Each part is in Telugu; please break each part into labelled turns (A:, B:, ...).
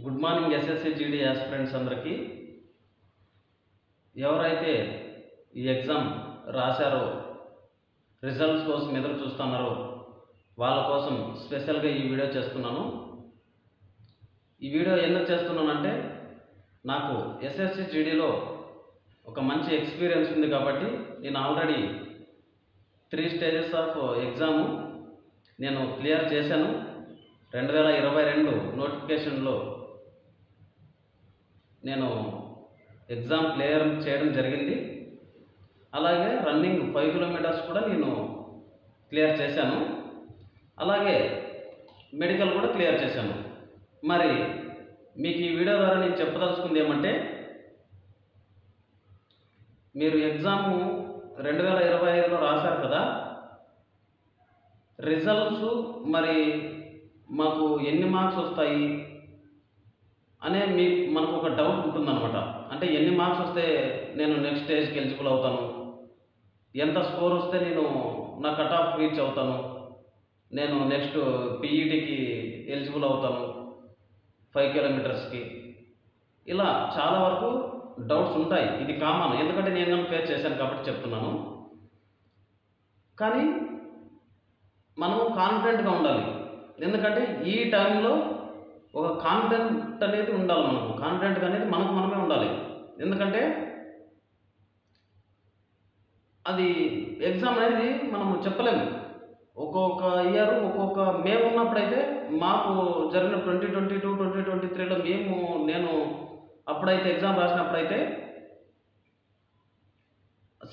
A: Good morning SSC GD aspirants అందరికీ. ఎవరైతే ఈ ఎగ్జామ్ రాశారో, రిజల్ట్స్ కోసం ఎదురు చూస్తున్నారో వాళ్ళ కోసం స్పెషల్గా ఈ వీడియో చేస్తున్నాను. ఈ వీడియో ఎందుకు చేస్తున్నానంటే, నాకు ఎస్ఎస్సి జీడీలో ఒక మంచి ఎక్స్పీరియన్స్ ఉంది కాబట్టి నేను ఆల్రెడీ 3 స్టేజెస్ ఆఫ్ ఎగ్జాము నేను క్లియర్ చేశాను. 2022 నోటిఫికేషన్లో నేను ఎగ్జామ్ క్లియర్ చేయడం జరిగింది. అలాగే రన్నింగ్ 5 కిలోమీటర్స్ కూడా నేను క్లియర్ చేశాను. అలాగే మెడికల్ కూడా క్లియర్ చేశాను. మరి మీకు ఈ వీడియో ద్వారా నేను చెప్పదలుచుకుంది ఏమంటే, మీరు ఎగ్జాము 2025లో రాశారు కదా, రిజల్ట్స్ మరి మాకు ఎన్ని మార్క్స్ వస్తాయి అనే మనకు ఒక డౌట్ ఉంటుందన్నమాట. అంటే ఎన్ని మార్క్స్ వస్తే నేను నెక్స్ట్ స్టేజ్కి ఎలిజిబుల్ అవుతాను, ఎంత స్కోర్ వస్తే నేను నా కట్ ఆఫ్ రీచ్ అవుతాను, నేను నెక్స్ట్ పీఈటీకి ఎలిజిబుల్ అవుతాను 5 కిలోమీటర్స్కి. ఇలా చాలా వరకు డౌట్స్ ఉంటాయి. ఇది కామన్, ఎందుకంటే నేను కానీ ఫేస్ చేశాను కాబట్టి చెప్తున్నాను. కానీ మనము కాన్ఫిడెంట్గా ఉండాలి. ఎందుకంటే ఈ టైంలో ఒక కాన్ఫిడెంట్ అనేది ఉండాలి. మనకు కాన్ఫిడెంట్ అనేది మనమే ఉండాలి. ఎందుకంటే అది ఎగ్జామ్ అనేది మనము చెప్పలేము. ఒక్కొక్క ఇయర్ ఒక్కొక్క మేము ఉన్నప్పుడైతే, మాకు జరిగిన 2022 2023లో నేను అప్పుడైతే ఎగ్జామ్ రాసినప్పుడైతే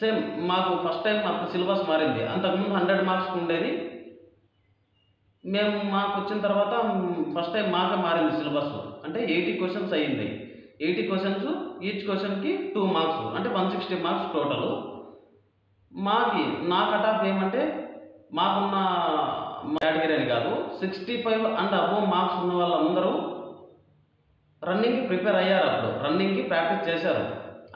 A: సేమ్ మాకు ఫస్ట్ టైం అప్పుడు సిలబస్ మారింది. అంతకుముందు 100 మార్క్స్ ఉండేది. మాకు వచ్చిన తర్వాత ఫస్ట్ టైం మాకే మారింది సిలబస్. అంటే 80 క్వశ్చన్స్ అయ్యింది. 80 క్వశ్చన్స్, ఈచ్ క్వశ్చన్కి 2 మార్క్స్, అంటే 160 మార్క్స్ టోటల్. నా కట్ ఆఫ్ ఏమంటే, మాకున్న కేటగిరీ అని కాదు, 65 అండ్ అబోవ్ మార్క్స్ ఉన్న వాళ్ళందరూ రన్నింగ్కి ప్రిపేర్ అయ్యారు. అప్పుడు రన్నింగ్కి ప్రాక్టీస్ చేశారు.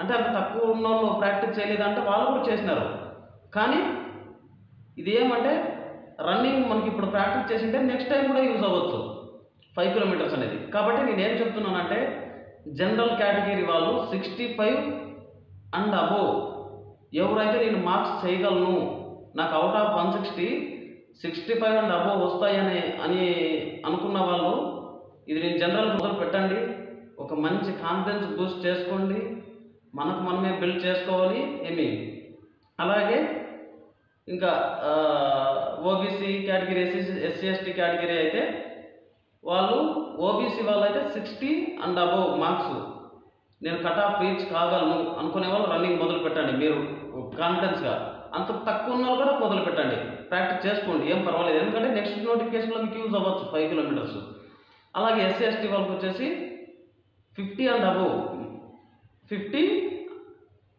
A: అంటే అంత తక్కువ ఉన్న వాళ్ళు ప్రాక్టీస్ చేయలేదంటే వాళ్ళు కూడా చేసినారు. కానీ ఇది ఏమంటే, రన్నింగ్ మనకి ఇప్పుడు ప్రాక్టీస్ చేసింటే నెక్స్ట్ టైం కూడా యూజ్ అవ్వచ్చు 5 కిలోమీటర్స్ అనేది. కాబట్టి నేను ఏం చెప్తున్నానంటే, జనరల్ కేటగిరీ వాళ్ళు 65 అండ్ అబోవ్ ఎవరైతే నేను మార్క్స్ చేయగలను, నాకు అవుట్ ఆఫ్ 160 65 అండ్ అబోవ్ వస్తాయని అనుకున్న వాళ్ళు, ఇది నేను జనరల్ మొదలు పెట్టండి. ఒక మంచి కాన్ఫిడెన్స్ బూస్ట్ చేసుకోండి. మనమే బిల్డ్ చేసుకోవాలి అలాగే ఇంకా OBC category, SC ST category అయితే వాళ్ళు, ఓబీసీ వాళ్ళు అయితే 60 అండ్ అబోవ్ మార్క్స్ నేను కట్ ఆఫ్ రీచ్ కాగలను అనుకునే వాళ్ళు రన్నింగ్ మొదలు పెట్టండి. మీరు కాన్ఫిడెన్స్గా, అంత తక్కువ ఉన్న వాళ్ళు కూడా మొదలు పెట్టండి. ప్రాక్టీస్ చేసుకోండి, ఏం పర్వాలేదు. ఎందుకంటే నెక్స్ట్ నోటిఫికేషన్లో మీకు యూజ్ అవ్వచ్చు 5 కిలోమీటర్స్. అలాగే ఎస్సీ ఎస్టీ వాళ్ళకి వచ్చేసి 50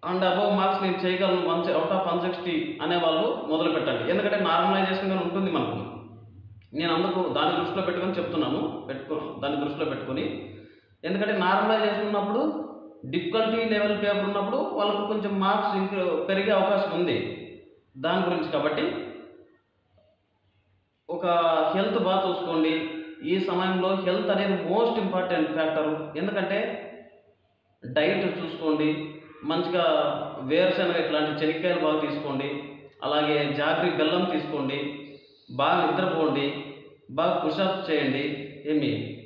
A: అండ్ అబోవ్ మార్క్స్ నేను చేయగలను అవుట్ ఆఫ్ 160 అనేవాళ్ళు మొదలు పెట్టండి. ఎందుకంటే నార్మలైజేషన్ కానీ ఉంటుంది మనకు. నేను అందుకు దాన్ని దృష్టిలో పెట్టుకొని చెప్తున్నాను. దాన్ని దృష్టిలో పెట్టుకొని, ఎందుకంటే నార్మలైజేషన్ ఉన్నప్పుడు, డిఫికల్టీ లెవెల్ పేపర్ ఉన్నప్పుడు వాళ్ళకు కొంచెం మార్క్స్ పెరిగే అవకాశం ఉంది దాని గురించి. కాబట్టి ఒక హెల్త్ బాగా చూసుకోండి. ఈ సమయంలో హెల్త్ అనేది మోస్ట్ ఇంపార్టెంట్ ఫ్యాక్టర్. ఎందుకంటే డైట్ చూసుకోండి, మంచిగా వేరుశనగ ఇట్లాంటి చెనిక్కాయలు బాగా తీసుకోండి. అలాగే జాగ్రీ బెల్లం తీసుకోండి. బాగా నిద్రపోండి, బాగా పుషప్ చేయండి.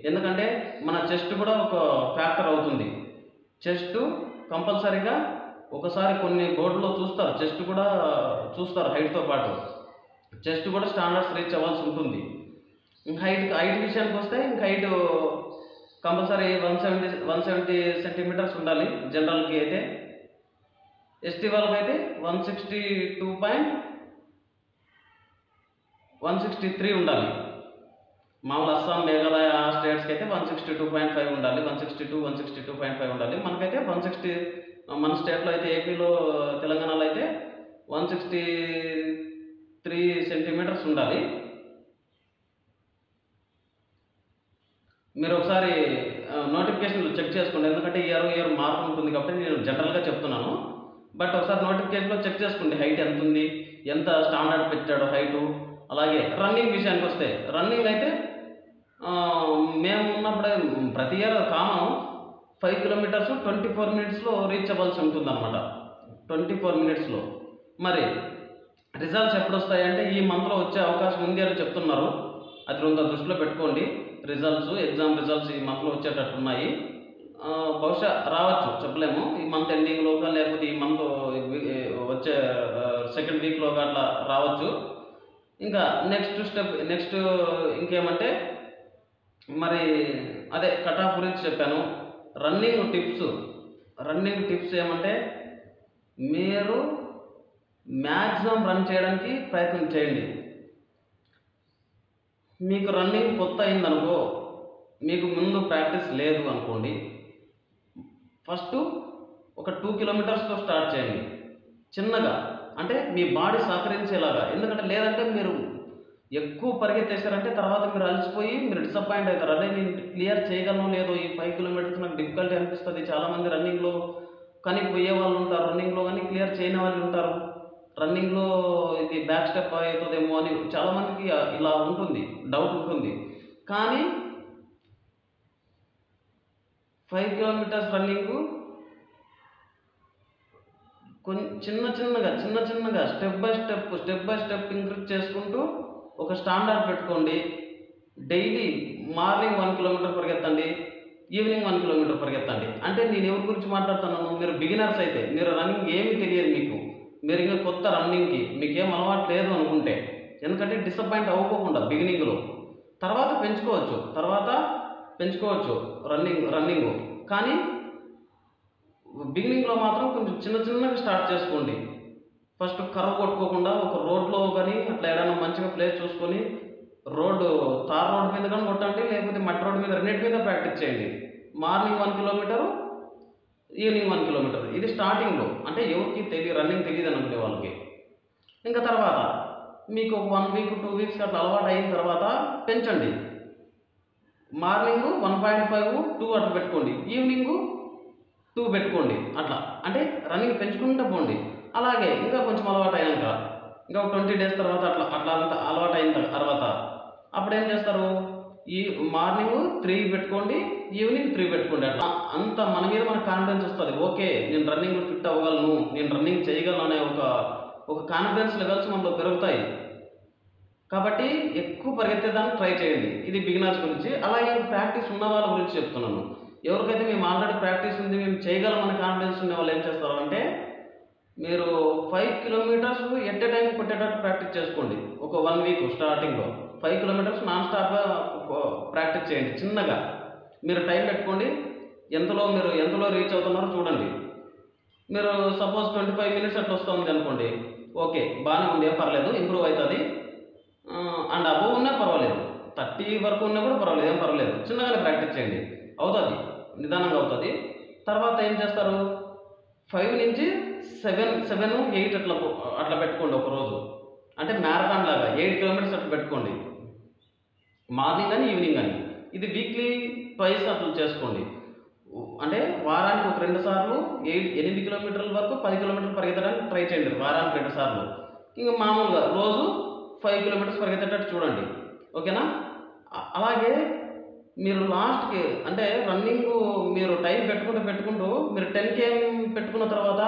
A: ఎందుకంటే మన చెస్ట్ కూడా ఒక ఫ్యాక్టర్ అవుతుంది. చెస్ట్ కంపల్సరీగా ఒకసారి కొన్ని బోర్డులో చూస్తారు, చెస్ట్ కూడా చూస్తారు. హైట్తో పాటు చెస్ట్ కూడా స్టాండర్డ్స్ రీచ్ అవ్వాల్సి ఉంటుంది. హైట్ విషయానికి వస్తే, హైట్ కంపల్సరీ 170 సెంటీమీటర్స్ ఉండాలి జనరల్కి అయితే. ఎస్టీ వాళ్ళకి అయితే 163 ఉండాలి. మామూలు అస్సాం, మేఘాలయ స్టేట్స్కి అయితే 162.5 ఉండాలి. 162.5 ఉండాలి. మనకైతే 160, మన స్టేట్లో అయితే, ఏపీలో తెలంగాణలో అయితే 163 సెంటీమీటర్స్ ఉండాలి. మీరు ఒకసారి నోటిఫికేషన్లు చెక్ చేసుకోండి. ఎందుకంటే ఇయర్ మార్పు ఉంటుంది కాబట్టి నేను జనరల్గా చెప్తున్నాను. బట్ ఒకసారి నోటిఫికేషన్లో చెక్ చేసుకోండి, హైట్ ఎంత ఉంది, ఎంత స్టాండర్డ్ పెట్టాడో హైటు. అలాగే రన్నింగ్ విషయానికి వస్తే, రన్నింగ్ అయితే మేము ఉన్నప్పుడే ప్రతి ఇయర్ కామన్ 5 కిలోమీటర్స్ 24 మినిట్స్లో రీచ్ అవ్వాల్సి ఉంటుందన్నమాట. 24 మినిట్స్లో. మరి రిజల్ట్స్ ఎప్పుడు వస్తాయంటే ఈ మంత్లో వచ్చే అవకాశం ఉంది అని చెప్తున్నారు. అది కొంత దృష్టిలో పెట్టుకోండి. ఎగ్జామ్ రిజల్ట్స్ ఈ మంత్లో వచ్చేటట్టున్నాయి. బహుశా రావచ్చు, చెప్పలేము. ఈ మంత్ ఎండింగ్లోగా లేకపోతే ఈ మంత్ వచ్చే సెకండ్ వీక్లోగా అట్లా రావచ్చు. ఇంకా నెక్స్ట్ ఇంకేమంటే మరి అదే కట్ ఆఫ్ గురించి చెప్పాను. రన్నింగ్ టిప్స్ ఏమంటే మీరు మ్యాక్సిమం రన్ చేయడానికి ప్రయత్నం చేయండి. మీకు రన్నింగ్ కొత్త అయిందనుకో, మీకు ముందు ప్రాక్టీస్ లేదు అనుకోండి, ఫస్ట్ ఒక 2 కిలోమీటర్స్తో స్టార్ట్ చేయండి చిన్నగా. అంటే మీ బాడీ సహకరించేలాగా. ఎందుకంటే లేదంటే మీరు ఎక్కువ పరిగెత్తేసారంటే తర్వాత మీరు అలసిపోయి మీరు డిసప్పాయింట్ అవుతారు. అదే నేను క్లియర్ చేయగలను లేదో ఈ 5 కిలోమీటర్స్ నాకు డిఫికల్టీ అనిపిస్తుంది. చాలామంది రన్నింగ్లో కానీ పోయే వాళ్ళు ఉంటారు, రన్నింగ్లో కానీ క్లియర్ చేయని వాళ్ళు ఉంటారు. రన్నింగ్లో ఇది బ్యాక్ స్టెప్ అవుతుందేమో అని చాలామందికి ఇలా ఉంటుంది, డౌట్ ఉంటుంది. కానీ 5 కిలోమీటర్స్ రన్నింగ్ చిన్న చిన్నగా స్టెప్ బై స్టెప్ ఇంక్రీజ్ చేసుకుంటూ ఒక స్టాండర్డ్ పెట్టుకోండి. డైలీ మార్నింగ్ 1 కిలోమీటర్ పరిగెత్తండి, ఈవినింగ్ 1 కిలోమీటర్ పరిగెత్తండి. అంటే నేను ఎవరి గురించి మాట్లాడుతున్నాను, మీరు బిగినర్స్ అయితే, మీరు రన్నింగ్ ఏమీ తెలియదు మీకు, మీరు ఇంకా కొత్త రన్నింగ్కి మీకేం అలవాటు లేదు అనుకుంటే, ఎందుకంటే డిసప్పాయింట్ అవ్వకుండా బిగినింగ్లో తర్వాత పెంచుకోవచ్చు రన్నింగ్. కానీ బిగినింగ్లో మాత్రం కొంచెం చిన్నగా స్టార్ట్ చేసుకోండి. ఫస్ట్ కర్వ్ కొట్టుకోకుండా ఒక రోడ్లో కానీ అట్లా ఏదైనా మంచిగా ప్లేస్ చూసుకొని తార్ రోడ్ మీద కానీ కొట్టండి, లేకపోతే మట్టి రోడ్ మీద, రెండింటి మీద ప్రాక్టీస్ చేయండి. Morning 1 kilometre, evening 1 kilometre. ఇది స్టార్టింగ్లో, అంటే ఎవరికి రన్నింగ్ తెలియదు అనుకునే వాళ్ళకి. ఇంకా తర్వాత మీకు 1 వీక్ 2 వీక్స్ అట్లా అలవాటు అయిన తర్వాత పెంచండి. మార్నింగ్ 1.5 2 అట్లా పెట్టుకోండి, ఈవినింగ్ 2 పెట్టుకోండి. అట్లా అంటే రన్నింగ్ పెంచుకుంటూ పోండి. అలాగే ఇంకా కొంచెం అలవాటు అయినాక ఇంకా 20 డేస్ తర్వాత అట్లా అంత అలవాటు అయిన తర్వాత అప్పుడు ఏం చేస్తారు, ఈ మార్నింగ్ 3 పెట్టుకోండి, ఈవినింగ్ 3 పెట్టుకోండి. అట్లా అంత మన మీద మనకు కాన్ఫిడెన్స్ వస్తుంది. ఓకే, నేను రన్నింగ్ ఫిట్ అవ్వగలను, నేను రన్నింగ్ చేయగలను అనే ఒక కాన్ఫిడెన్స్ లెవెల్స్ మనలో పెరుగుతాయి. కాబట్టి ఎక్కువ పరిగెత్తేదాన్ని ట్రై చేయండి. ఇది బిగినర్స్ గురించి. అలాగే ప్రాక్టీస్ ఉన్న వాళ్ళ గురించి చెప్తున్నాను. ఎవరికైతే మేము ఆల్రెడీ ప్రాక్టీస్ ఉంది, మేము చేయగలమని కాన్ఫిడెన్స్ ఉన్న వాళ్ళు ఏం చేస్తారు అంటే, మీరు 5 కిలోమీటర్స్ ఎట్ ఏ టైం కొట్టేటట్టు ప్రాక్టీస్ చేసుకోండి. ఒక 1 వీక్ స్టార్టింగ్లో 5 కిలోమీటర్స్ నాన్ స్టాప్గా ప్రాక్టీస్ చేయండి. చిన్నగా మీరు టైం పెట్టుకోండి. ఎంతలో రీచ్ అవుతున్నారో చూడండి. మీరు సపోజ్ 25 మినిట్స్ అట్లా వస్తుంది అనుకోండి, ఓకే బాగానే ఉంది, ఏం పర్లేదు, ఇంప్రూవ్ అవుతుంది. అండ్ అబోవ్ ఉన్నా పర్వాలేదు, 30 వరకు ఉన్నా కూడా పర్వాలేదు, ఏం పర్వాలేదు. చిన్నగానే ప్రాక్టీస్ చేయండి, అవుతుంది, నిదానంగా అవుతుంది. తర్వాత ఏం చేస్తారు, 5 నుంచి 7 8 అట్లా పెట్టుకోండి ఒకరోజు. అంటే మ్యారథాన్ లాగా 8 కిలోమీటర్స్ అట్లా పెట్టుకోండి, మార్నింగ్ అని ఈవినింగ్ అని. ఇది వీక్లీ ట్వైస్ అట్లా చేసుకోండి. అంటే వారానికి ఒక 2 సార్లు 8 కిలోమీటర్ల వరకు 10 కిలోమీటర్లు పరిగెత్తడానికి ట్రై చేయండి, వారానికి 2 సార్లు. ఇంకా మామూలుగా రోజు 5 కిలోమీటర్స్ పరిగెత్తేటట్టు చూడండి, ఓకేనా. అలాగే మీరు లాస్ట్కి అంటే రన్నింగ్ మీరు టైం పెట్టుకుంటూ మీరు 10 km పెట్టుకున్న తర్వాత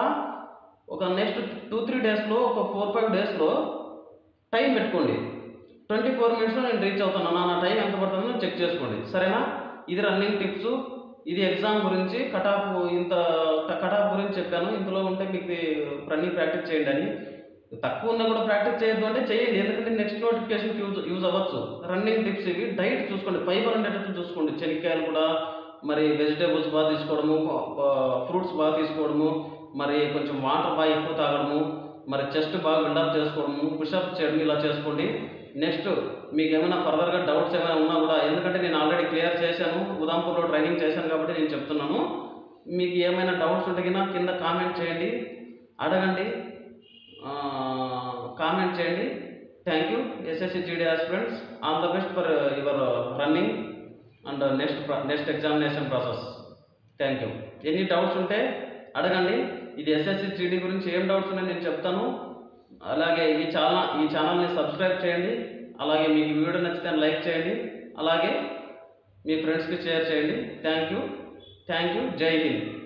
A: ఒక నెక్స్ట్ 2-3 డేస్లో, ఒక 4-5 డేస్లో టైం పెట్టుకోండి. 24 మినిట్స్లో నేను రీచ్ అవుతున్నాను, నా టైం ఎంత పడుతుందో చెక్ చేసుకోండి, సరేనా. ఇది రన్నింగ్ టిప్స్. ఇది ఎగ్జామ్ గురించి కట్ ఆఫ్ గురించి చెప్పాను. ఇందులో ఉంటే మీకు రన్నింగ్ ప్రాక్టీస్ చేయండి అని. తక్కువ ఉన్నా కూడా ప్రాక్టీస్ చేయొద్దు అంటే చేయండి, ఎందుకంటే నెక్స్ట్ నోటిఫికేషన్కి యూజ్ అవ్వచ్చు. రన్నింగ్ టిప్స్ ఇవి. డైట్ చూసుకోండి, ఫైబర్ ఉండేటట్టు చూసుకోండి. శనక్కాయలు కూడా, మరి వెజిటేబుల్స్ బాగా తీసుకోవడము, ఫ్రూట్స్ బాగా తీసుకోవడము, మరి కొంచెం వాటర్ బాగా ఎక్కువ తాగడము, మరి చెస్ట్ బాగా బిల్డప్ చేసుకోవడము, పుషప్ చేయడం, ఇలా చేసుకోండి. నెక్స్ట్ మీకు ఏమైనా ఫర్దర్గా డౌట్స్ ఏమైనా ఉన్నా కూడా, ఎందుకంటే నేను ఆల్రెడీ క్లియర్ చేశాను, ఉదాంపూర్లో ట్రైనింగ్ చేశాను కాబట్టి నేను చెప్తున్నాను. మీకు ఏమైనా డౌట్స్ ఉంటే కింద కామెంట్ చేయండి, అడగండి, కామెంట్ చేయండి. Thank you. SSC GD aspirants, all the best for your running and next examination process. Thank you. ఎన్ని డౌట్స్ ఉంటే అడగండి. ఇది SSC GD గురించి ఏం డౌట్స్ ఉన్నాయో నేను చెప్తాను. అలాగే ఈ ఛానల్ని సబ్స్క్రైబ్ చేయండి. అలాగే మీకు వీడియో నచ్చితే లైక్ చేయండి. అలాగే మీ ఫ్రెండ్స్కి షేర్ చేయండి. Thank you. జై హింద్.